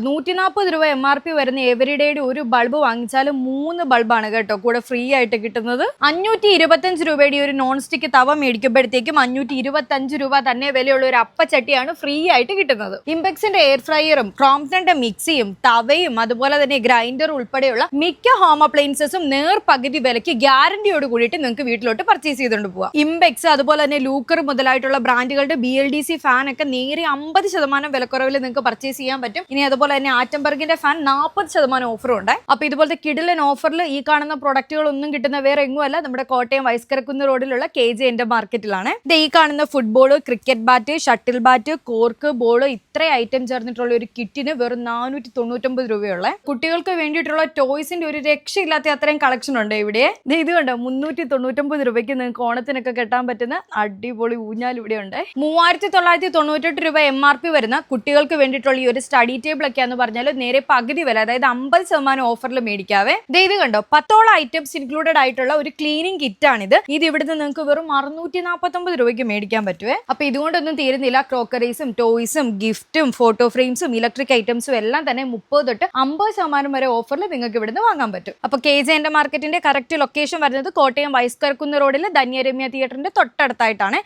140 രൂപ MRP വരുന്ന എവരിഡേയുടെ ഒരു ബൾബ് വാങ്ങിച്ചാൽ 3 ബൾബാണ് കേട്ടോ കൂടെ ഫ്രീ ആയിട്ട് കിട്ടുന്നത്. 525 രൂപയുടെ ഒരു നോൺ സ്റ്റിക്ക് തവ മേടിക്കുമ്പോഴത്തേക്കും 525 രൂപ തന്നെ വിലയുള്ള ഒരു അപ്പച്ചട്ടിയാണ് ഫ്രീ ആയിട്ട് കിട്ടുന്നത്. ഇംപെക്സിന്റെ എയർ ഫ്രയറും ക്രോംപ്ടന്റെ മിക്സിയും തവയും അതുപോലെ തന്നെ ഗ്രൈൻഡർ ഉൾപ്പെടെയുള്ള മിക്ക ഹോം അപ്ലയൻസസും പകുതി വിലയ്ക്ക് ഗ്യാരണ്ടിയോട് കൂടിയിട്ട് നിങ്ങൾക്ക് വീട്ടിലോട്ട് പർച്ചേസ് ചെയ്തുകൊണ്ട് പോവാം. ഇംപെക്സ് അതുപോലെ തന്നെ ലൂക്കർ മുതലായിട്ടുള്ള ബ്രാൻഡുകളുടെ BLDC ഫാൻ ഒക്കെ നേരെ 50% വിലക്കുറവിൽ നിങ്ങൾക്ക് പർച്ചേസ് ചെയ്യാൻ പറ്റും. ഇനി അതുപോലെ തന്നെ ആറ്റംബർഗിന്റെ ഫാൻ 40% ഓഫറും ഉണ്ട്. അപ്പൊ ഇതുപോലത്തെ കിടിലൻ ഓഫറിൽ ഈ കാണുന്ന പ്രൊഡക്റ്റുകൾ ഒന്നും കിട്ടുന്ന വേറെ എങ്ങുമല്ല, നമ്മുടെ കോട്ടയം വൈസ്കരക്കുന്ന് റോഡിലുള്ള KJ എന്റെ മാർക്കറ്റിലാണ്. ഈ കാണുന്ന football, cricket bat, shuttle bat, cork, ball ഇത്ര ഐറ്റം ചേർന്നിട്ടുള്ള ഒരു കിറ്റിന് വെറും 499 രൂപയുള്ള. കുട്ടികൾക്ക് വേണ്ടിയിട്ടുള്ള ടോയ്സിന്റെ ഒരു രക്ഷയില്ലാത്ത അത്രയും കളക്ഷൻ ഉണ്ട് ഇവിടെ. ഇത് കണ്ടോ 399 രൂപയ്ക്ക് നിങ്ങൾക്ക് ഓണത്തിനൊക്കെ കെട്ടാൻ പറ്റുന്ന അടിപൊളി ഊഞ്ഞാൽ ഇവിടെ ഉണ്ട്. 3998 രൂപ MRP വരുന്ന കുട്ടികൾക്ക് വേണ്ടിയിട്ടുള്ള ഈ ഒരു സ്റ്റഡി ടേബിൾ ഒക്കെ എന്ന് പറഞ്ഞാൽ നേരെ പകുതി വില, അതായത് 50% ഓഫറിൽ മേടിക്കാവേ. ഇത് കണ്ടോ 10 ഐറ്റംസ് ഇൻക്ലൂഡഡ് ആയിട്ടുള്ള ഒരു ക്ലീനിങ് കിറ്റ് ആണിത്. ഇത് ഇവിടുന്ന് നിങ്ങൾക്ക് വെറും 649 രൂപയ്ക്ക് മേടിക്കാൻ പറ്റുവേ. അപ്പൊ ഇതുകൊണ്ടൊന്നും തീരുന്നില്ല. ക്രോക്കറീസും ടോയ്സും ഗിഫ്റ്റും ഫോട്ടോ ഫ്രെയിംസും ഇലക്ട്രിക് ഐറ്റംസും എല്ലാം തന്നെ 30 തൊട്ട് 50% വരെ ഓഫറിൽ നിങ്ങൾക്ക് ഇവിടുന്ന് വാങ്ങാൻ പറ്റും. അപ്പൊ KJ എന്റെ മാർക്കറ്റിന്റെ കറക്റ്റ് ലൊക്കേഷൻ വരുന്നത് കോട്ടയം വൈസ്കരക്കുന്ന് റോഡിൽ ധന്യരമ്യ തിയേറ്ററിന്റെ തൊട്ടടുത്തായിട്ടാണ്.